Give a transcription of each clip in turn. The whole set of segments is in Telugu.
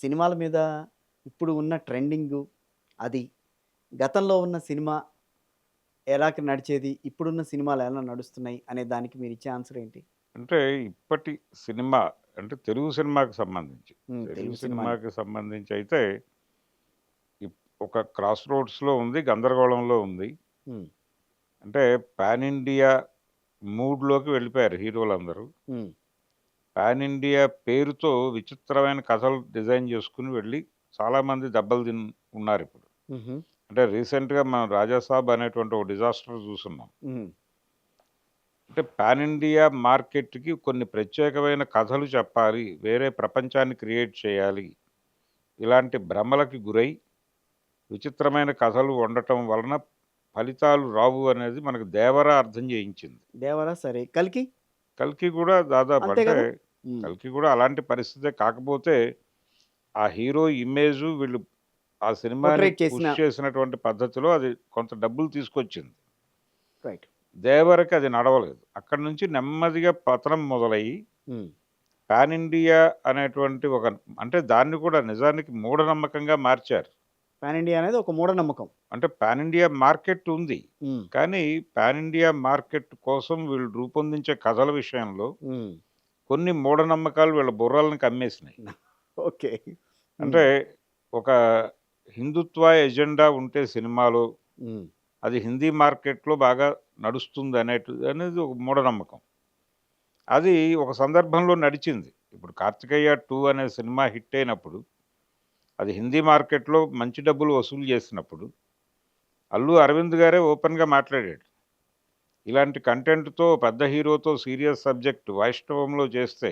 సినిమాల మీద ఇప్పుడు ఉన్న ట్రెండింగు అది. గతంలో ఉన్న సినిమా ఎలాగ నడిచేది? ఇప్పుడున్న సినిమాలు ఎలా నడుస్తున్నాయి? అనే దానికి మీరిచ్చే ఆన్సర్ ఏంటి? అంటే ఇప్పటి సినిమా అంటే తెలుగు సినిమాకి సంబంధించి. తెలుగు తెలుగు సినిమాని. సినిమాకి సంబంధించి అయితే ఒక క్రాస్ రోడ్స్‌లో ఉంది. గందరగోళంలో ఉంది. హ్మ్. అంటే పాన్ ఇండియా మూడ్‌లోకి వెళ్ళిపోయారు హీరోలందరూ. హ్మ్. పాన్ ఇండియా పేరుతో విచిత్రమైన కథలు డిజైన్ చేసుకొని వెళ్ళి చాలామంది దెబ్బలు ఉన్నారిప్పుడు. హుహు. అంటే రీసెంట్‌గా మనం 'రాజాసాబ్' అనేటువంటి ఒక డిజాస్టర్ చూసున్నాం. హ్మ్. అంటే పాన్ ఇండియా మార్కెట్‌కి కొన్ని ప్రత్యేకమైన కథలు చెప్పాలి. వేరే ప్రపంచాన్ని క్రియేట్ చేయాలి. ఇలాంటి భ్రమలకి గురై విచిత్రమైన కథలు వండటం వలన ఫలితాలు రావు అనేది మనకు 'దేవర' అర్థం చేయించింది. 'దేవరా' సరే. 'కల్కి' 'కల్కి' కూడా దాదాపు అంతే అంటే గదా! హ్మ్. 'కల్కి' కూడా అలాంటి పరిస్థితే కాకపోతే ఆ హీరో ఇమేజు వీళ్ళు ఆ సినిమాని పోర్ట్రేట్ చేసిన పుష్ చేసినటువంటి పద్ధతిలో అది కొంత డబ్బులు తీసుకొచ్చింది. రైట్. 'దేవర'కి అది నడవలేదు. అక్కడి నుంచి నెమ్మదిగా పతనం మొదలయ్యి హ్మ్. పాన్ ఇండియా అనేటువంటి ఒక అంటే దాన్ని కూడా నిజానికి మూఢనమ్మకంగా మార్చారు. పాన్ ఇండియా అనేది ఒక మూఢనమ్మకం. అంటే పాన్ ఇండియా మార్కెట్ ఉంది. హ్మ్. కానీ పాన్ ఇండియా మార్కెట్ కోసం వీళ్ళు రూపొందించే కథల విషయంలో హ్మ్. కొన్ని మూఢనమ్మకాలు వీళ్ళ బుర్రలని కమ్మేసినాయి. ఓకే. హ్మ్. అంటే ఒక హిందుత్వ ఎజెండా ఉంటే సినిమాలో హ్మ్. అది హిందీ మార్కెట్‌లో బాగా నడుస్తుంది అనేది ఒక మూఢనమ్మకం. అది ఒక సందర్భంలో నడిచింది. ఇప్పుడు 'కార్తికేయ 2' అనే సినిమా హిట్ అయినప్పుడు అది హిందీ మార్కెట్‌లో మంచి డబ్బులు వసూలు చేసినప్పుడు, అల్లు అరవింద్ గారే ఓపెన్‌గా మాట్లాడాడు. ఇలాంటి కంటెంట్‌తో పెద్ద హీరోతో సీరియస్ సబ్జెక్ట్ వైష్ణవంలో చేస్తే,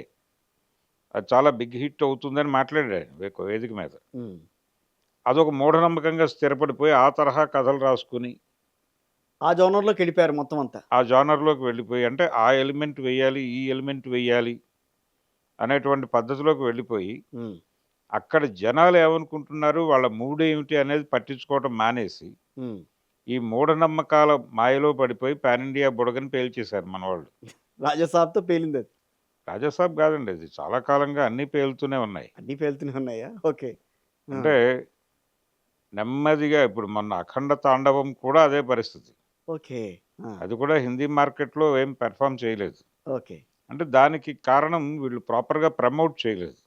అది చాలా బిగ్ హిట్ అవుతుందని మాట్లాడాడు ఒక వేదిక మీద. హ్మ్. అదొక మూఢనమ్మకంగా స్థిరపడిపోయి, ఆ తరహా కథలు రాసుకొని, ఆ జోనర్‌లోకెళ్ళిపోయారు మొత్తం అంతా. ఆ జోనర్‌లోకి వెళ్ళిపోయి, అంటే ఆ ఎలిమెంట్ వెయ్యాలి, ఈ ఎలిమెంట్ వెయ్యాలి అనేటువంటి పద్ధతిలోకి వెళ్ళిపోయి, హ్మ్. అక్కడ జనాలు ఏమనుకుంటున్నారు, వాళ్ళ మూడేమిటి అనేది పట్టించుకోవటం మానేసి హ్మ్. ఈ మూఢనమ్మకాల మాయలో పడిపోయి పాన్ ఇండియా బుడగని పేల్చేశారు మనవాళ్ళు. 'రాజాసాబ్‌తో' పేలిందది. రాజాసాబ్ కాదండి అది. చాలా కాలంగా అన్నీ పేలుతూనే ఉన్నాయి. అన్నీ పేలుతూనే ఉన్నాయా? ఓకే. ఆ! అంటే నెమ్మదిగా ఇప్పుడు మొన్న 'అఖండ తాండవం' కూడా అదే పరిస్థితి. ఓకే. ఆ! అది కూడా హిందీ మార్కెట్‌లో ఏం పెర్ఫార్మ్ చేయలేదు. ఓకే. అంటే దానికి కారణం వీళ్ళు ప్రాపర్‌గా ప్రమోట్ చేయలేదు.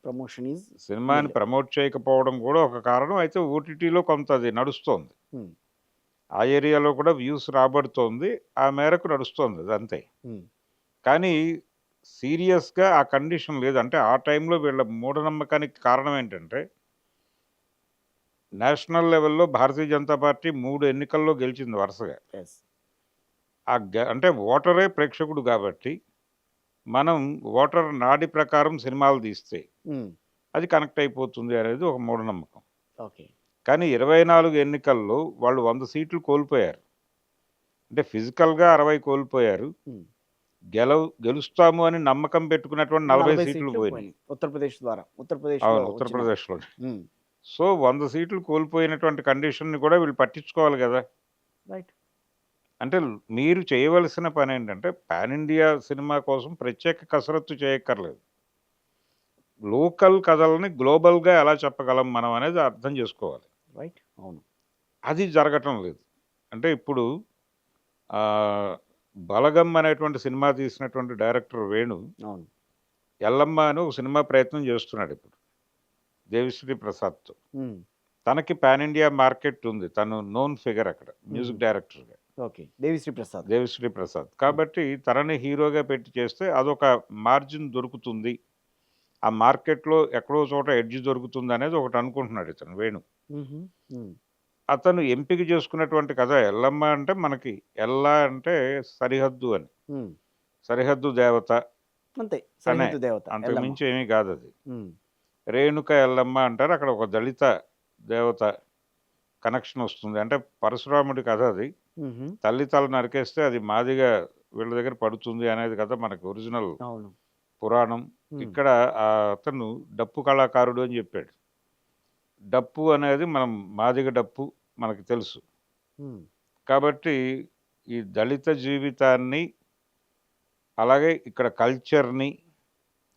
ప్రమోషన్ ఈజ్ సినిమాని నిల్. ప్రమోట్ చేయకపోవడం కూడా ఒక కారణం. అయితే ఓటీటీలో కొంత అది నడుస్తోంది. హ్మ్. ఆ ఏరియాలో కూడా వ్యూస్ రాబడుతోంది. ఆ మేరకు నడుస్తోంది అదంతే. హ్మ్. కానీ సీరియస్‌గా ఆ కండిషన్ లేదు. అంటే ఆ టైంలో వీళ్ళ మూఢనమ్మకానికి కారణం ఏంటంటే, నేషనల్ లెవెల్‌లో భారతీయ జనతా పార్టీ 3 ఎన్నికల్లో గెలిచింది వరుసగా. యెస్. అంటే ఓటరే ప్రేక్షకుడు గాబట్టి, మనం ఓటర్ నాడి ప్రకారం సినిమాలు తీస్తే, హ్మ్. అది కనెక్ట్ అయిపోతుంది అనేది ఒక మూఢనమ్మకం. ఓకే. కానీ 24 ఎన్నికల్లో వాళ్ళు 100 సీట్లు కోల్పోయారు. అంటే ఫిజికల్‌గా 60 కోల్పోయారు. హ్మ్. గెలుస్తాము అని నమ్మకం పెట్టుకున్నటువంటి 40 40 సీట్లు సీట్లు పోయినాయి. పోయినాయి. ఉత్తరప్రదేశ్ ద్వారా. ఉత్తరప్రదేశ్‌లో అవును. వచ్చిన ఉత్తరప్రదేశ్‌లోని. హ్మ్. సో, 100 సీట్లు కోల్పోయినటువంటి కండిషన్‌ని కూడా వీళ్ళు పట్టించుకోవాలి గదా! రైట్. అంటే మీరు చేయవలసిన పనేంటంటే, పాన్ ఇండియా సినిమా కోసం ప్రత్యేక కసరత్తు చేయక్కర్లేదు. లోకల్ కథలని గ్లోబల్‌గా ఎలా చెప్పగలం మనం అనేది అర్థం జేసుకోవాలి. రైట్. అవును. అది జరగటం లేదు. అంటే ఇప్పుడు ఆహ్, 'బలగం' అనేటువంటి సినిమా తీసినటువంటి డైరెక్టర్ వేణు, అవును. 'ఎల్లమ్మ' అని ఒక సినిమా ప్రయత్నం జేస్తున్నాడిప్పుడు. దేవిశ్రీ ప్రసాద్‌తో. హ్మ్. తనకి పాన్ ఇండియా మార్కెట్ ఉంది. తను నోన్ ఫిగర్ అక్కడ హుహు. మ్యూజిక్ డైరెక్టర్‌గా. ఓకే. 'దేవిశ్రీ ప్రసాద్.' 'దేవిశ్రీ ప్రసాద్.' హ్మ్. కాబట్టి తనని హీరోగా పెట్టి చేస్తే అదొక మార్జిన్ దొరుకుతుంది. ఆ మార్కెట్‌లో ఎక్కడో చోట ఎడ్జ్ దొరుకుతుందనేది ఒకటి అనుకుంటున్నాడు ఇతను వేణు. హుహు. హ్మ్. అతను ఎంపిక చేసుకున్నటువంటి కథ ఎల్లమ్మ అంటే మనకి ఎల్ల అంటే సరిహద్దు అని. హ్మ్. సరిహద్దు దేవత అంతే. అనే. సరిహద్దు దేవత అంతకు ఎల్లమ్మ. మించి ఏమీ కాదది. హ్మ్. రేణుక ఎల్లమ్మ అంటారు. అక్కడ ఒక దళిత దేవత కనెక్షన్ వస్తుంది. అంటే పరశురాముడి కథ అది. హుహు. తల్లి తల నరికేస్తే అది మాదిగా వీళ్ళ దగ్గర పడుతుంది అనేది కదా మనకు ఒరిజినల్ అవును. పురాణం. హ్మ్. ఇక్కడ అతను డప్పు కళాకారుడు అని జెప్పాడు. డప్పు అనేది మనం మాదిగ డప్పు మనకు తెలుసు. హ్మ్. కాబట్టి ఈ దళిత జీవితాన్ని, అలాగే ఇక్కడ కల్చర్‌ని,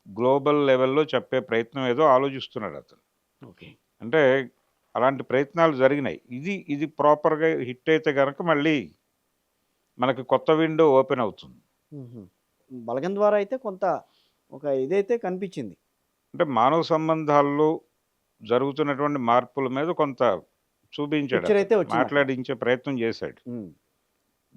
గ్లోబల్ లెవెల్‌లో చెప్పే ప్రయత్నం ఏదో ఆలోచిస్తున్నాడు అతను. ఓకే. అంటే అలాంటి ప్రయత్నాలు జరిగినాయి. ఇది ప్రాపర్‌గా హిట్ అయితే గనక మళ్ళీ మనకి కొత్త విండో ఓపెన్ అవుతుంది. హుహు. 'బలగం' ద్వారా అయితే కొంత ఒక ఇదైతే కనిపించింది. అంటే మానవ సంబంధాల్లో జరుగుతున్నటువంటి మార్పుల మీద కొంత చూపించాడు పిక్చర్ అతను. అయితే వచ్చిందక్కడ. మాట్లాడించే ప్రయత్నం చేశాడు. హ్మ్.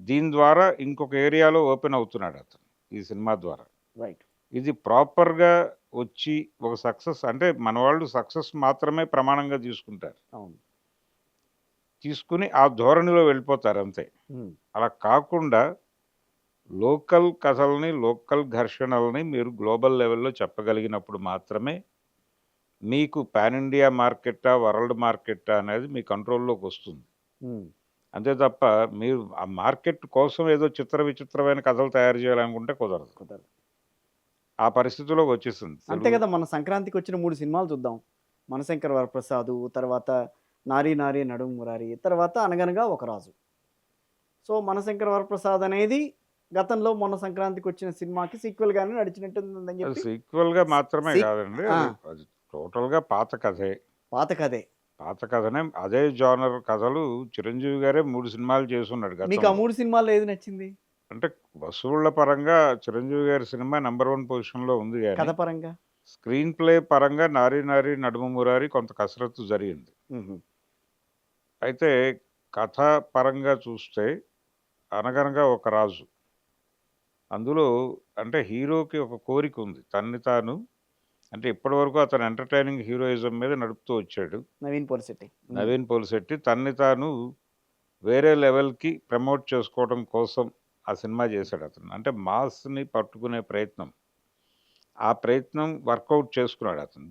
దీని ద్వారా ఇంకొక ఏరియాలో ఓపెన్ అవుతున్నాడు అతను ఈ సినిమా ద్వారా. రైట్. ఇది ప్రాపర్‌గా వచ్చి ఒక సక్సెస్ అంటే మన వాళ్ళు సక్సెస్ మాత్రమే ప్రమాణంగా తీసుకుంటారు. అవును. తీసుకొని ఆ ధోరణిలో వెళ్ళిపోతారు అంతే. హ్మ్. అలా కాకుండా లోకల్ కథల్ని, లోకల్ ఘర్షణల్ని మీరు గ్లోబల్ లెవెల్‌లో చెప్పగలిగినప్పుడు మాత్రమే మీకు పాన్ ఇండియా మార్కెట్టా, వరల్డ్ మార్కెట్టా అనేది మీ కంట్రోల్‌లోకొస్తుంది. హ్మ్. అంతే తప్ప మీరు ఆ మార్కెట్ కోసం ఏదో విచిత్రమైన కథలు తయారు చేయాలనుకుంటే కుదరదు. కుదరదు. ఆ పరిస్థితిలోకి వచ్చేసింది అంతే తెలుగు. కదా! మన సంక్రాంతికి వచ్చిన 3 సినిమాలు చూద్దాం. 'మనశంకర వరప్రసాదు', తర్వాత 'నారీ నారీ నడుము మురారి', తర్వాత 'అనగనగా ఒక రాజు'. సో, 'మనశంకర వరప్రసాద్' అనేది గతంలో మొన్న సంక్రాంతికి వచ్చిన సినిమాకి సీక్వెల్‌గానే నడిచినట్టుందని అది చెప్పి సీక్వెల్‌గా మాత్రమే సీక్ కాదండి. ఆ! అది టోటల్‌గా పాత కథే. పాత కథే. పాత కథనే అదే జోనర్ కథలు చిరంజీవి గారే 3 సినిమాలు చేసున్నాడు మీకు ఆ గతంలో. 3 సినిమాల్లో ఏది నచ్చింది? అంటే వసూళ్ళ పరంగా చిరంజీవి గారి సినిమా నంబర్ 1 పొజిషన్‌లో ఉంది గానీ, కథ పరంగా? స్క్రీన్ ప్లే పరంగా 'నారీ నారీ నడుమ మురారి' కొంత కసరత్తు జరిగింది. హుహు. అయితే కథ పరంగా చూస్తే 'అనగనగా ఒక రాజు' అందులో అంటే హీరోకి ఒక కోరికుంది. తనని తాను అంటే ఇప్పటివరకు అతను ఎంటర్‌టైనింగ్ హీరోయిజం మీద నడుపుతూ వచ్చాడు. 'నవీన్ పోలిశెట్టి'. హ్మ్. నవీన్ పోలిశెట్టి తనని తాను వేరే లెవెల్‌కి ప్రమోట్ చేసుకోవడం కోసం ఆ సినిమా చేశాడతను. అంటే మాస్‌ని పట్టుకునే ప్రయత్నం. ఆ ప్రయత్నం వర్కౌట్ చేసుకున్నాడతను.